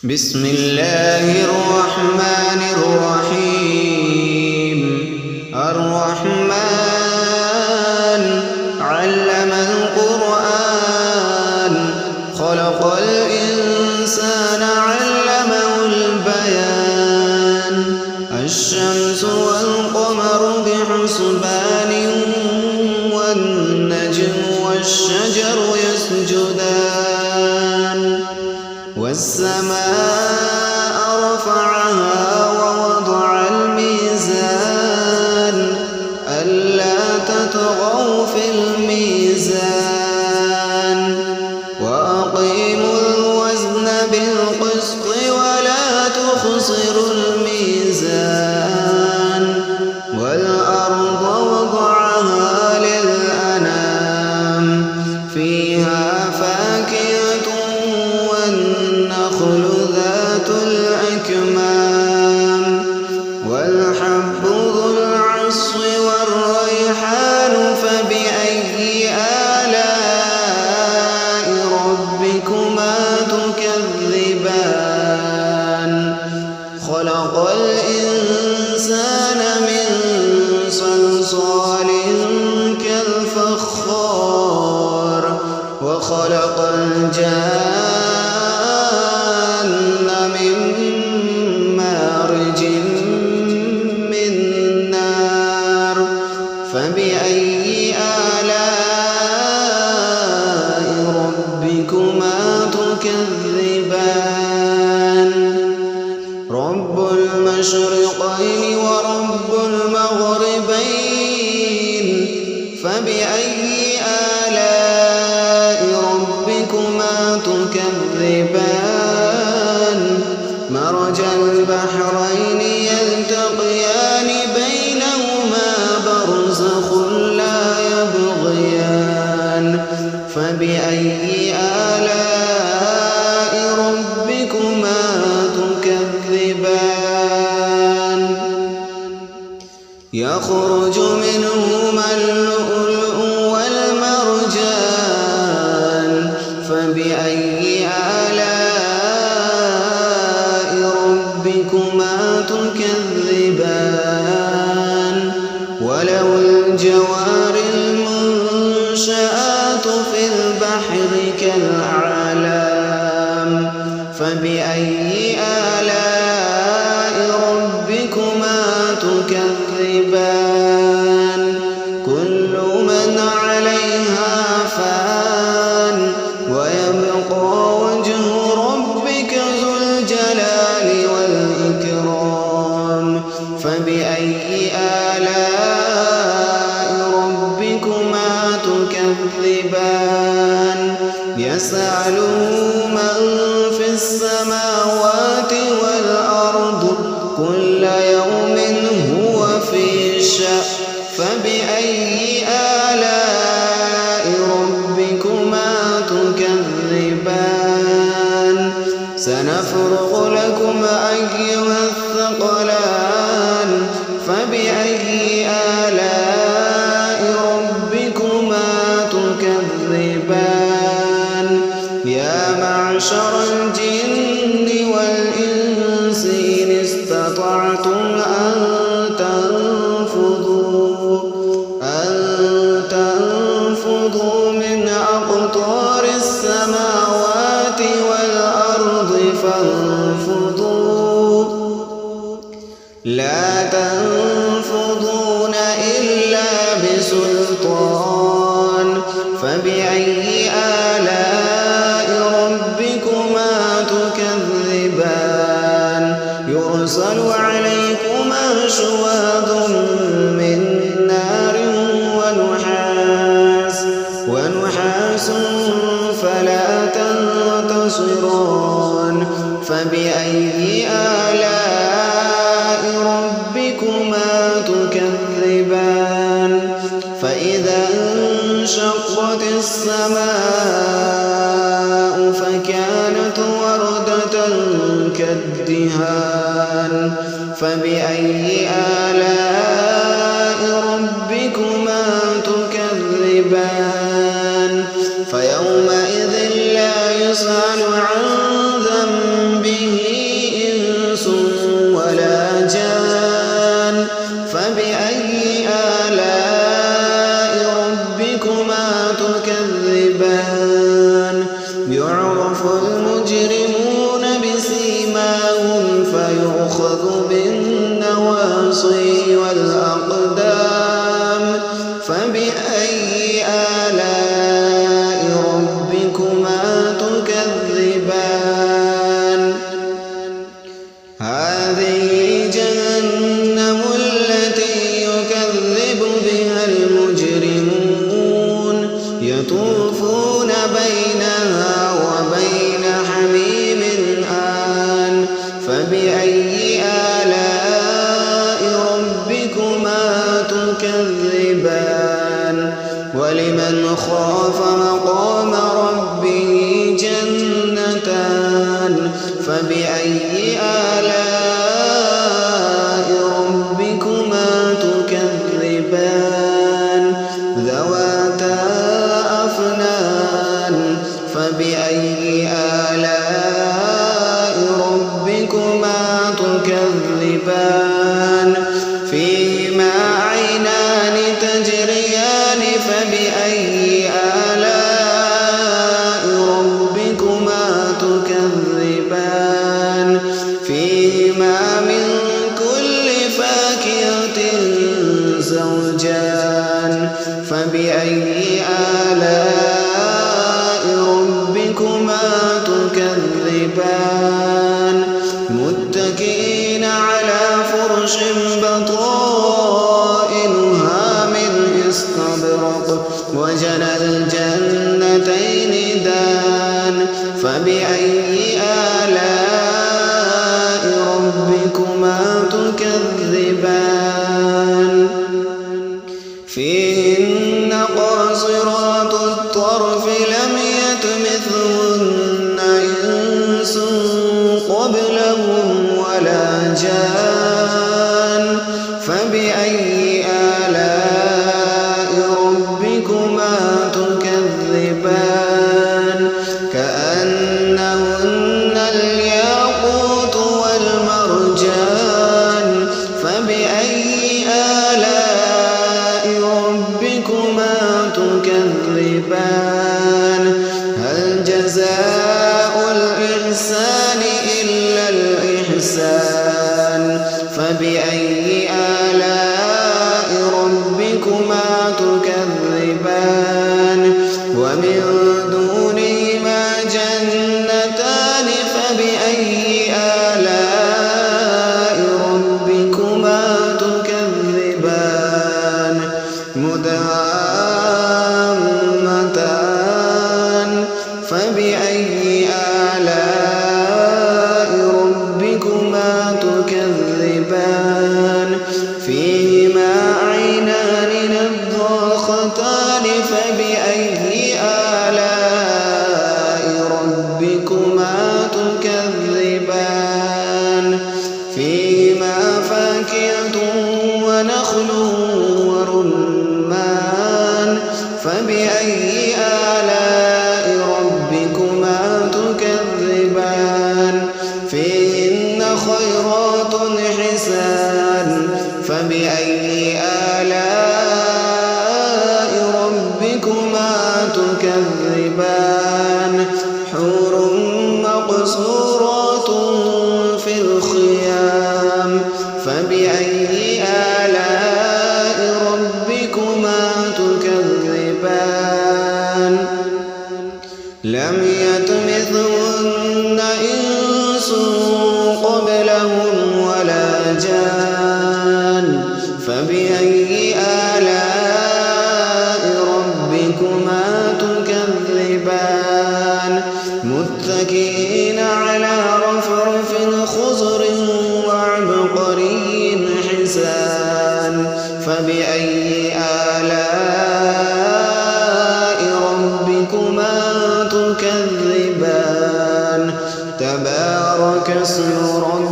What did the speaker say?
بسم الله الرحمن الرحيم. الرحمن علم القرآن خلق الإنسان علمه البيان. الشمس والقمر بحسبان والنجم والشجر يسجدان. والسماء رفعها ووضع الميزان ألا تطغوا في الميزان وأقيموا الوزن بالقسط ولا تخسروا الميزان. والأرض وضعها للأنام فيها فاكهة والنخل ذات الأكمام والحب ذو العصف والريحان. فبأي آلاء ربكما تكذبان؟ خلق الإنسان من صلصال كالفخار وخلق الجان من مارج من نار. فبأي آلاء ربكما تكذبان؟ رب المشرقين ورب المغربين. فبأي آلاء ربكما تكذبان؟ مرج البحرين يلتقيان بينهما برزخ لا يبغيان. فبأي آلاء ربكما تكذبان؟ يخرج منهما اللؤلؤ والمرجان. فبأي آلاء ربكما تكذبان؟ وله الجوار المنشآت في البحر كالأعلام. فبأي آلاء ربكما تكذبان؟ كل من عليها فان ويبقى وجه ربك ذو الجلال والإكرام. فبأي آلاء ربكما تكذبان؟ يسأله من في السماوات والأرض كل يوم هو في شأن. فبأي آلاء ربكما تكذبان؟ سنفرغ لكم أيها الثقلان. فبأي آلاء ربكما تكذبان؟ يا معشر الجن والإنس إن استطعتم أن تنفذوا من أقطار السماوات والأرض فانفذوا لا تنفذون إلا بسلطان. فبأي آلاء ربكما تكذبان؟ يرسل عليكما شواظ من نار ونحاس فلا تنتصران. فبأي آلاء ربكما تكذبان؟ فإذا انشقت السماء فكانت وردة كالدهان. فبأي آلاء ربكما تكذبان؟ فيومئذ لا يسأل عن ذنبه فبأي آلاء ربكما تكذبان ولمن خاف مقام ربه جنتان فبأي آلاء ربكما تكذبان ذواتا أفنان فبأي آلاء ربكما تكذبان فيهما عينان تجريان فبأي آلاء ربكما تكذبان فيهما من كل فاكهة زوجان فبأي آلاء ربكما تكذبان متكئين على فرش بطائنها من استبرق وجنى الجنتين دان فبأي آلاء ربكما تكذبان فيهن قاصرات الطرف لم يطمثهن إنس قبلهم ولا جان فبأي آلاء ربكما تكذبان كأنهن الياقوت والمرجان فبأي آلاء ربكما تكذبان هل جزاء الإحسان إلا الإحسان فبأي آلاء ربكما تكذبان ومن دونهما جنتان فبأي آلاء ربكما تكذبان مدهامتان فبأي آلاء ربكما تكذبان فيهما عينان نضاختان فبأي آلاء ربكما تكذبان فيهما فاكهة ونخل ورمان فبأي آلاء ربكما تكذبان فيهن خيرات حسان فبأي آلاء ربكما تكذبان حور مقصورات في الخيام فبأي آلاء ربكما تكذبان لم يطمثهن إنس قبلهم ولا جان فبأي آلاء ربكما تكذبان متكئين على رفرف خضر وعبقري حسان فبأي آلاء ربكما تكذبان تبارك اسم ربك